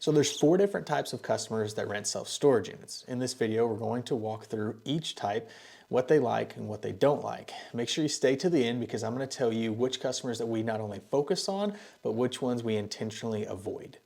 So there's 4 different types of customers that rent self-storage units. In this video, we're going to walk through each type, what they like and what they don't like. Make sure you stay to the end because I'm going to tell you which customers that we not only focus on, but which ones we intentionally avoid.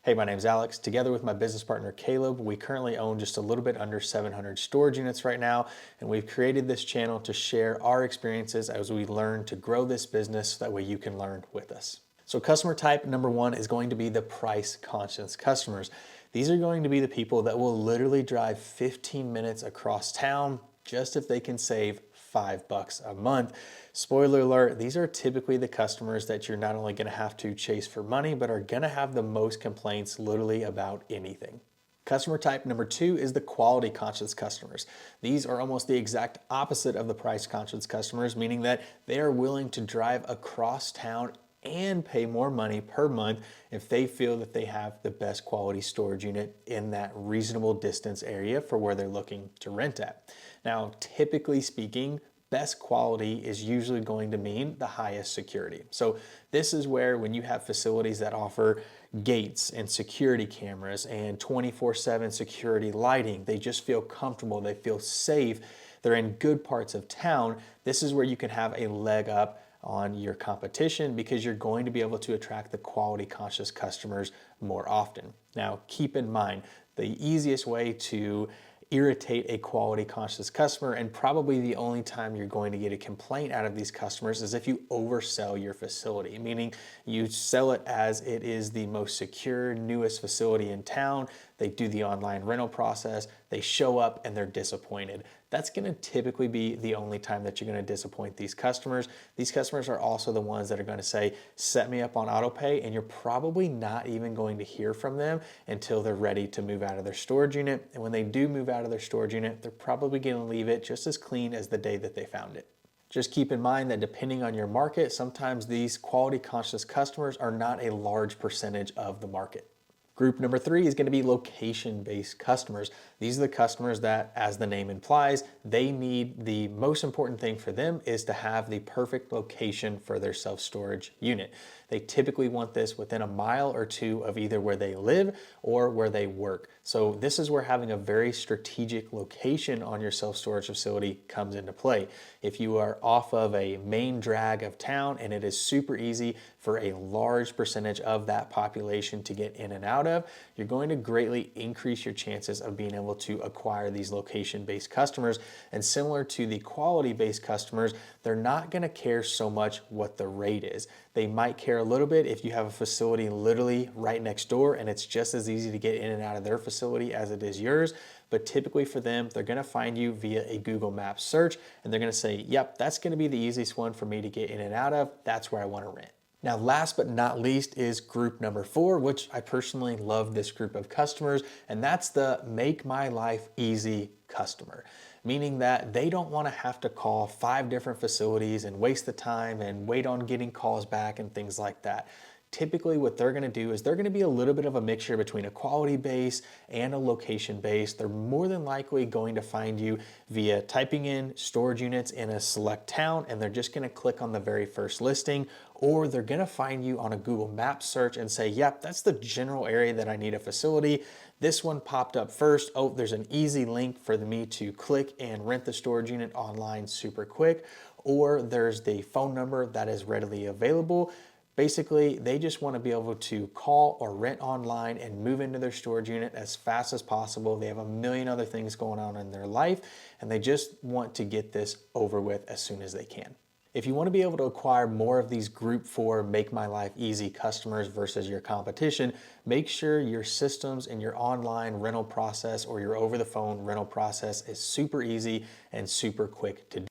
Hey, my name's Alex. Together with my business partner Caleb, we currently own just a little bit under 700 storage units right now, and we've created this channel to share our experiences as we learn to grow this business so that way you can learn with us. So customer type number 1 is going to be the price conscious customers. These are going to be the people that will literally drive 15 minutes across town just if they can save $5 a month. Spoiler alert, these are typically the customers that you're not only going to have to chase for money, but are going to have the most complaints literally about anything. Customer type number 2 is the quality conscious customers. These are almost the exact opposite of the price conscious customers, meaning that they are willing to drive across town and pay more money per month if they feel that they have the best quality storage unit in that reasonable distance area for where they're looking to rent at. Now, typically speaking, best quality is usually going to mean the highest security. So this is where when you have facilities that offer gates and security cameras and 24/7 security lighting, they just feel comfortable, they feel safe, they're in good parts of town. This is where you can have a leg up on your competition because you're going to be able to attract the quality conscious customers more often. Now, keep in mind, the easiest way to irritate a quality conscious customer, and probably the only time you're going to get a complaint out of these customers, is if you oversell your facility, meaning you sell it as it is the most secure, newest facility in town. They do the online rental process, they show up and they're disappointed. That's going to typically be the only time that you're going to disappoint these customers. These customers are also the ones that are going to say, set me up on auto pay, and you're probably not even going to hear from them until they're ready to move out of their storage unit. And when they do move out of their storage unit, they're probably going to leave it just as clean as the day that they found it. Just keep in mind that depending on your market, sometimes these quality conscious customers are not a large percentage of the market. Group number 3 is going to be location-based customers. These are the customers that, as the name implies, they need the most important thing for them is to have the perfect location for their self-storage unit. They typically want this within a mile or 2 of either where they live or where they work. So this is where having a very strategic location on your self-storage facility comes into play. If you are off of a main drag of town and it is super easy for a large percentage of that population to get in and out of, you're going to greatly increase your chances of being able to acquire these location-based customers. And similar to the quality-based customers, they're not going to care so much what the rate is. They might care a little bit if you have a facility literally right next door and it's just as easy to get in and out of their facility as it is yours. But typically for them, they're going to find you via a Google Maps search and they're going to say, yep, that's going to be the easiest one for me to get in and out of. That's where I want to rent. Now, last but not least is group number 4, which I personally love this group of customers, and that's the make my life easy customer, meaning that they don't want to have to call 5 different facilities and waste the time and wait on getting calls back and things like that. Typically what they're going to do is they're going to be a little bit of a mixture between a quality base and a location base. They're more than likely going to find you via typing in storage units in a select town and they're just going to click on the very first listing, or they're going to find you on a Google Maps search and say, yep, that's the general area that I need a facility. This one popped up first. Oh, there's an easy link for me to click and rent the storage unit online super quick, or there's the phone number that is readily available. Basically, they just want to be able to call or rent online and move into their storage unit as fast as possible. They have a million other things going on in their life, and they just want to get this over with as soon as they can. If you want to be able to acquire more of these group 4 make my life easy customers versus your competition, make sure your systems and your online rental process or your over the phone rental process is super easy and super quick to do.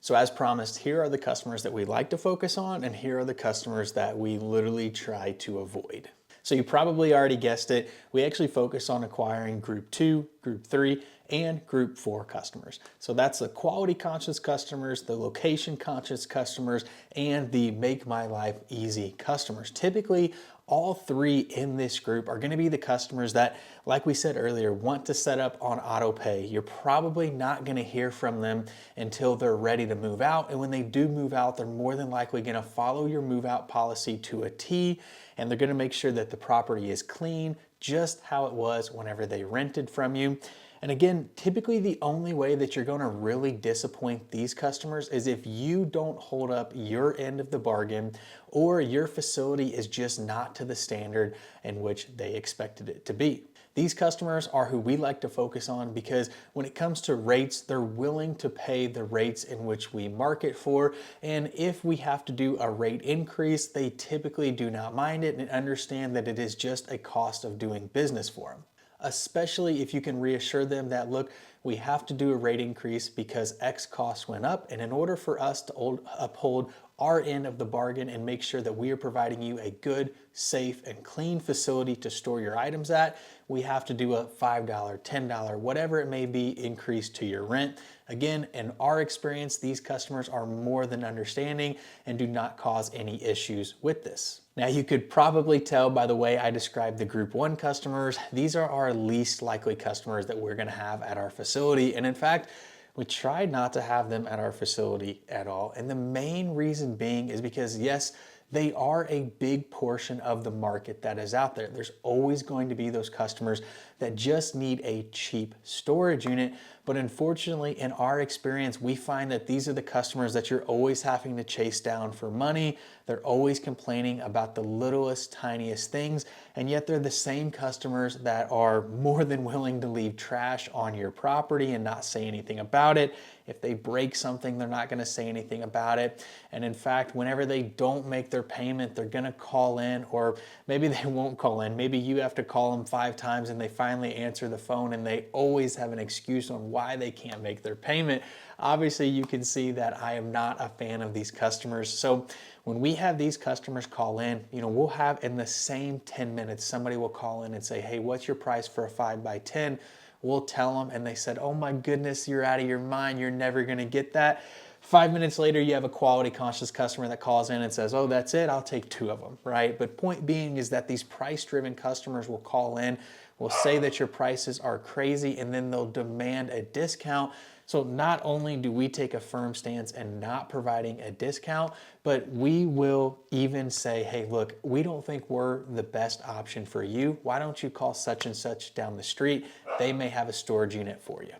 So as promised, here are the customers that we like to focus on, and here are the customers that we literally try to avoid. So you probably already guessed it. We actually focus on acquiring group 2, group 3, and group 4 customers. So that's the quality conscious customers, the location conscious customers, and the make my life easy customers. Typically, all 3 in this group are going to be the customers that, like we said earlier, want to set up on auto pay. You're probably not going to hear from them until they're ready to move out. And when they do move out, they're more than likely going to follow your move out policy to a T, and they're going to make sure that the property is clean, just how it was whenever they rented from you. And again, typically the only way that you're going to really disappoint these customers is if you don't hold up your end of the bargain, or your facility is just not to the standard in which they expected it to be. These customers are who we like to focus on because when it comes to rates, they're willing to pay the rates in which we market for. And if we have to do a rate increase, they typically do not mind it and understand that it is just a cost of doing business for them. Especially if you can reassure them that, look, we have to do a rate increase because X costs went up, and in order for us to uphold our end of the bargain and make sure that we are providing you a good, safe, and clean facility to store your items at, we have to do a $5, $10, whatever it may be, increase to your rent. Again, in our experience, these customers are more than understanding and do not cause any issues with this. Now, you could probably tell by the way I described the Group 1 customers, these are our least likely customers that we're gonna have at our facility. And in fact, we try not to have them at our facility at all. And the main reason being is because, yes, they are a big portion of the market that is out there. There's always going to be those customers that just need a cheap storage unit. But unfortunately, in our experience, we find that these are the customers that you're always having to chase down for money. They're always complaining about the littlest, tiniest things. And yet they're the same customers that are more than willing to leave trash on your property and not say anything about it. If they break something, they're not going to say anything about it. And in fact, whenever they don't make their payment, they're going to call in, or maybe they won't call in. Maybe you have to call them 5 times and they finally answer the phone, and they always have an excuse on why they can't make their payment. Obviously, you can see that I am not a fan of these customers. So when we have these customers call in, we'll have in the same 10 minutes, somebody will call in and say, hey, what's your price for a 5x10? We'll tell them, and they said, oh my goodness, you're out of your mind. You're never gonna get that. 5 minutes later, you have a quality conscious customer that calls in and says, oh, that's it, I'll take 2 of them, right? But point being is that these price-driven customers will call in, will say that your prices are crazy, and then they'll demand a discount. So not only do we take a firm stance in not providing a discount, but we will even say, hey, look, we don't think we're the best option for you. Why don't you call such and such down the street? They may have a storage unit for you.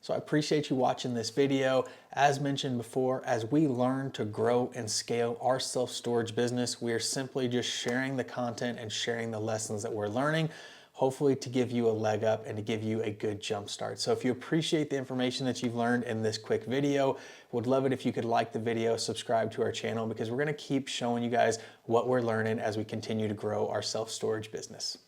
So I appreciate you watching this video. As mentioned before, as we learn to grow and scale our self-storage business, we are simply just sharing the content and sharing the lessons that we're learning, hopefully to give you a leg up and to give you a good jump start. So if you appreciate the information that you've learned in this quick video, would love it if you could like the video, subscribe to our channel, because we're gonna keep showing you guys what we're learning as we continue to grow our self-storage business.